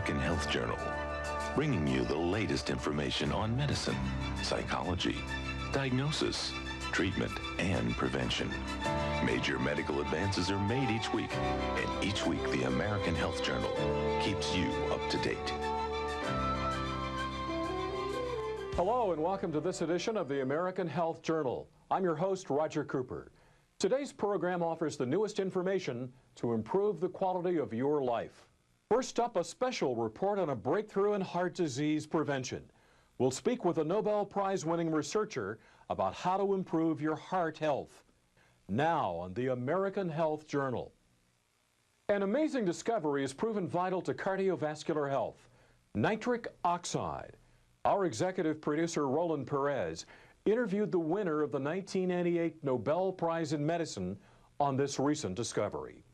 American Health Journal, bringing you the latest information on medicine, psychology, diagnosis, treatment, and prevention. Major medical advances are made each week, and each week the American Health Journal keeps you up to date. Hello and welcome to this edition of the American Health Journal. I'm your host, Roger Cooper. Today's program offers the newest information to improve the quality of your life. First up, a special report on a breakthrough in heart disease prevention. We'll speak with a Nobel Prize-winning researcher about how to improve your heart health. Now on the American Health Journal. An amazing discovery has proven vital to cardiovascular health: nitric oxide. Our executive producer, Roland Perez, interviewed the winner of the 1988 Nobel Prize in Medicine on this recent discovery.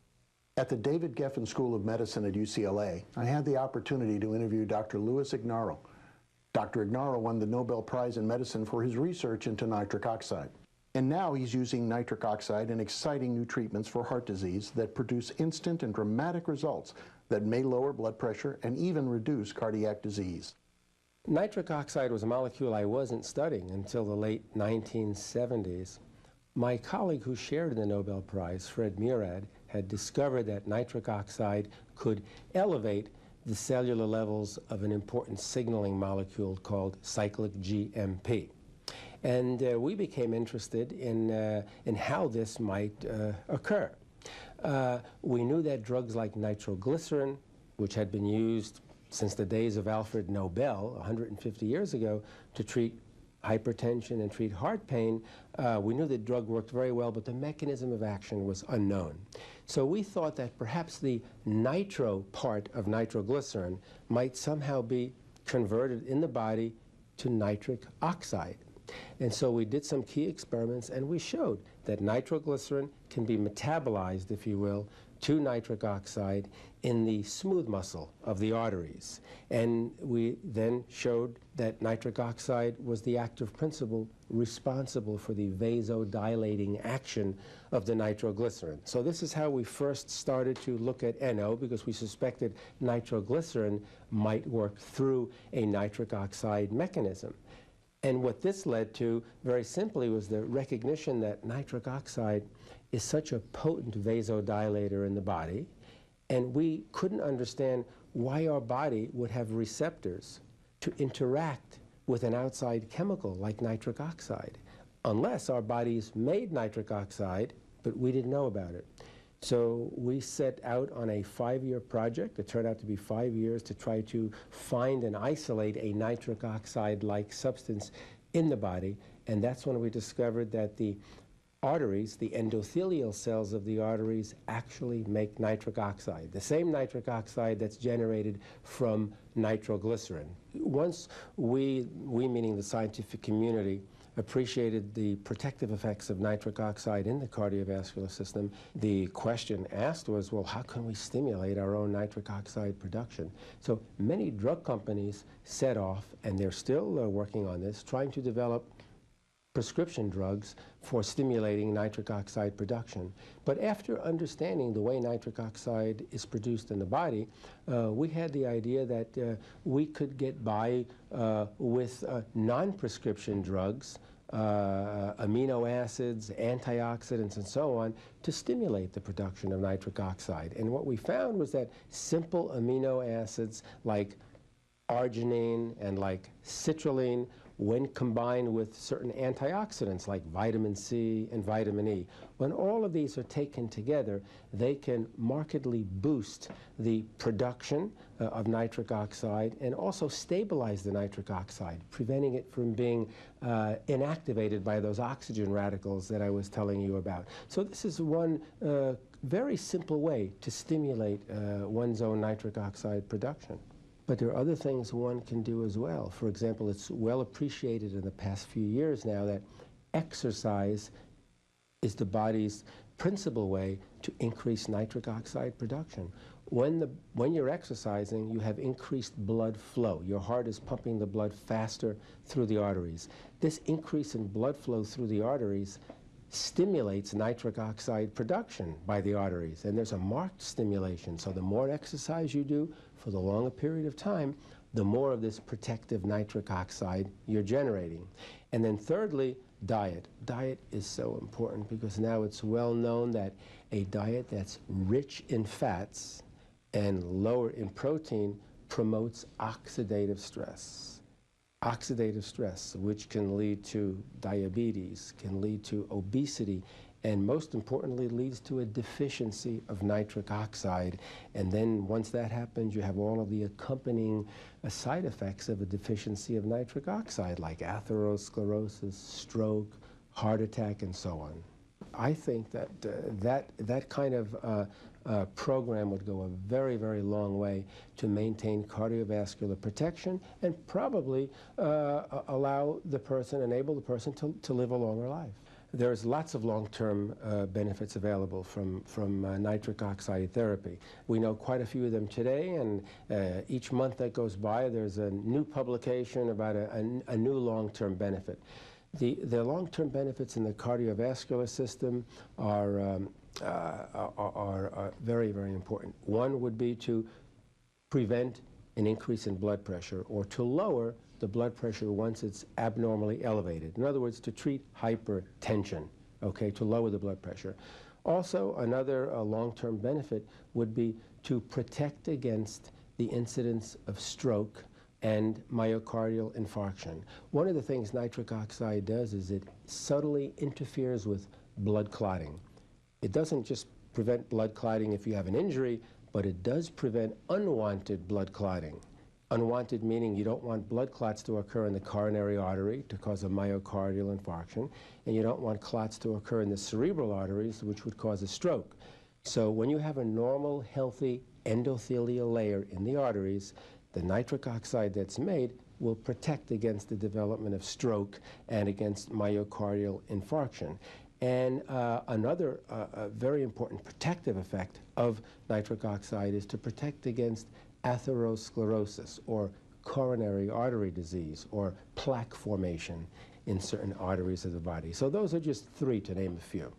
At the David Geffen School of Medicine at UCLA, I had the opportunity to interview Dr. Louis Ignarro. Dr. Ignarro won the Nobel Prize in Medicine for his research into nitric oxide. And now he's using nitric oxide in exciting new treatments for heart disease that produce instant and dramatic results that may lower blood pressure and even reduce cardiac disease. Nitric oxide was a molecule I wasn't studying until the late 1970s. My colleague who shared the Nobel Prize, Fred Murad, had discovered that nitric oxide could elevate the cellular levels of an important signaling molecule called cyclic GMP. And we became interested in how this might occur. We knew that drugs like nitroglycerin, which had been used since the days of Alfred Nobel 150 years ago to treat hypertension and treat heart pain, we knew the drug worked very well, but the mechanism of action was unknown. So we thought that perhaps the nitro part of nitroglycerin might somehow be converted in the body to nitric oxide. And so we did some key experiments, and we showed that nitroglycerin can be metabolized, if you will, to nitric oxide in the smooth muscle of the arteries. And we then showed that nitric oxide was the active principle responsible for the vasodilating action of the nitroglycerin. So this is how we first started to look at NO, because we suspected nitroglycerin might work through a nitric oxide mechanism. And what this led to, very simply, was the recognition that nitric oxide is such a potent vasodilator in the body, and we couldn't understand why our body would have receptors to interact with an outside chemical like nitric oxide, unless our bodies made nitric oxide, but we didn't know about it. So we set out on a 5-year project. It turned out to be 5 years to try to find and isolate a nitric oxide-like substance in the body, and that's when we discovered that the arteries, the endothelial cells of the arteries, actually make nitric oxide, the same nitric oxide that's generated from nitroglycerin. Once we meaning the scientific community, appreciated the protective effects of nitric oxide in the cardiovascular system, the question asked was, well, how can we stimulate our own nitric oxide production? So many drug companies set off, and they're still working on this, trying to develop prescription drugs for stimulating nitric oxide production. But after understanding the way nitric oxide is produced in the body, we had the idea that we could get by with non-prescription drugs, amino acids, antioxidants, and so on, to stimulate the production of nitric oxide. And what we found was that simple amino acids like arginine and like citrulline, when combined with certain antioxidants like vitamin C and vitamin E, when all of these are taken together, they can markedly boost the production of nitric oxide and also stabilize the nitric oxide, preventing it from being inactivated by those oxygen radicals that I was telling you about. So this is one very simple way to stimulate one's own nitric oxide production. But there are other things one can do as well. For example, it's well appreciated in the past few years now that exercise is the body's principal way to increase nitric oxide production. When you're exercising, you have increased blood flow. Your heart is pumping the blood faster through the arteries. This increase in blood flow through the arteries stimulates nitric oxide production by the arteries, and there's a marked stimulation. So the more exercise you do for the longer period of time, the more of this protective nitric oxide you're generating. And then thirdly, diet. Diet is so important because now it's well known that a diet that's rich in fats and lower in protein promotes oxidative stress. Oxidative stress, which can lead to diabetes, can lead to obesity, and most importantly leads to a deficiency of nitric oxide. And then once that happens, you have all of the accompanying side effects of a deficiency of nitric oxide, like atherosclerosis, stroke, heart attack, and so on. I think that that kind of program would go a very, very long way to maintain cardiovascular protection and probably enable the person to live a longer life. There's lots of long-term benefits available from nitric oxide therapy. We know quite a few of them today, and each month that goes by, there's a new publication about a new long-term benefit. The long-term benefits in the cardiovascular system are very, very important. One would be to prevent an increase in blood pressure, or to lower the blood pressure once it's abnormally elevated. In other words, to treat hypertension, okay, to lower the blood pressure. Also, another long-term benefit would be to protect against the incidence of stroke and myocardial infarction. One of the things nitric oxide does is it subtly interferes with blood clotting. It doesn't just prevent blood clotting if you have an injury, but it does prevent unwanted blood clotting. Unwanted meaning you don't want blood clots to occur in the coronary artery to cause a myocardial infarction, and you don't want clots to occur in the cerebral arteries, which would cause a stroke. So when you have a normal, healthy endothelial layer in the arteries, the nitric oxide that's made will protect against the development of stroke and against myocardial infarction. And another very important protective effect of nitric oxide is to protect against atherosclerosis, or coronary artery disease, or plaque formation in certain arteries of the body. So those are just three, to name a few.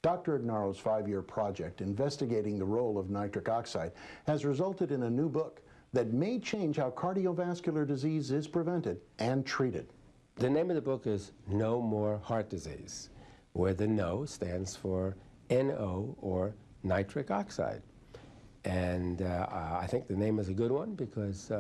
Dr. Ignaro's 5-year project investigating the role of nitric oxide has resulted in a new book that may change how cardiovascular disease is prevented and treated. The name of the book is No More Heart Disease, where the no stands for NO, or nitric oxide. And I think the name is a good one because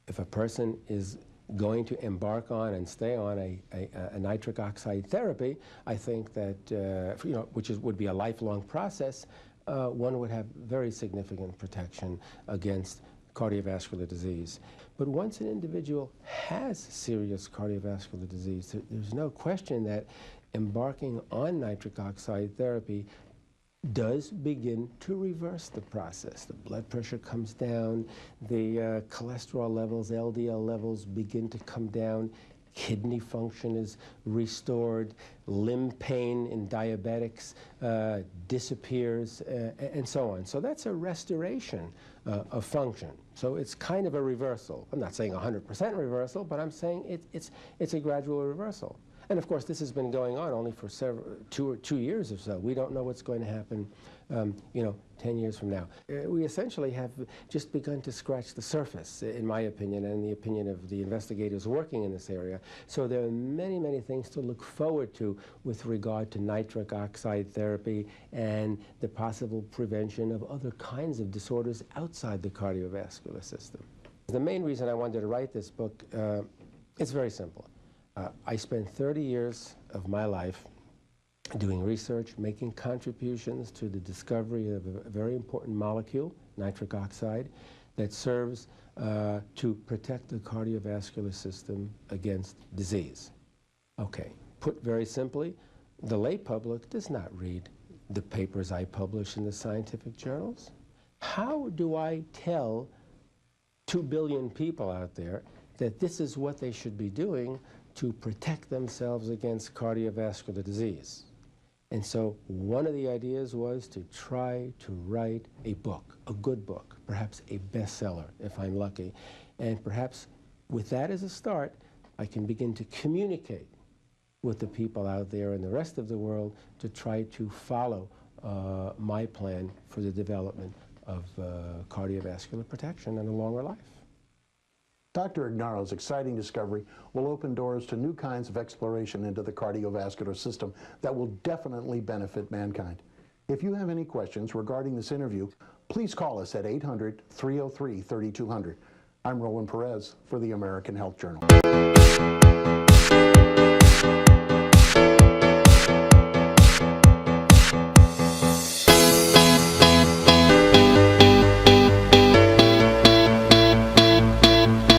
if a person is going to embark on and stay on a nitric oxide therapy, I think that, which would be a lifelong process, one would have very significant protection against cardiovascular disease. But once an individual has serious cardiovascular disease, there's no question that embarking on nitric oxide therapy does begin to reverse the process. The blood pressure comes down, the cholesterol levels, LDL levels begin to come down, kidney function is restored, limb pain in diabetics disappears, and so on. So that's a restoration of function. So it's kind of a reversal. I'm not saying 100% reversal, but I'm saying it's a gradual reversal. And of course, this has been going on only for 2 years or so. We don't know what's going to happen, 10 years from now. We essentially have just begun to scratch the surface, in my opinion, and in the opinion of the investigators working in this area. So there are many, many things to look forward to with regard to nitric oxide therapy and the possible prevention of other kinds of disorders outside the cardiovascular system. The main reason I wanted to write this book, it's very simple. I spent 30 years of my life doing research, making contributions to the discovery of a very important molecule, nitric oxide, that serves to protect the cardiovascular system against disease. Okay, put very simply, the lay public does not read the papers I publish in the scientific journals. How do I tell 2 billion people out there that this is what they should be doing to protect themselves against cardiovascular disease? And so one of the ideas was to try to write a book, a good book, perhaps a bestseller if I'm lucky. And perhaps with that as a start, I can begin to communicate with the people out there in the rest of the world to try to follow my plan for the development of cardiovascular protection and a longer life. Dr. Ignaro's exciting discovery will open doors to new kinds of exploration into the cardiovascular system that will definitely benefit mankind. If you have any questions regarding this interview, please call us at 800-303-3200. I'm Roland Perez for the American Health Journal.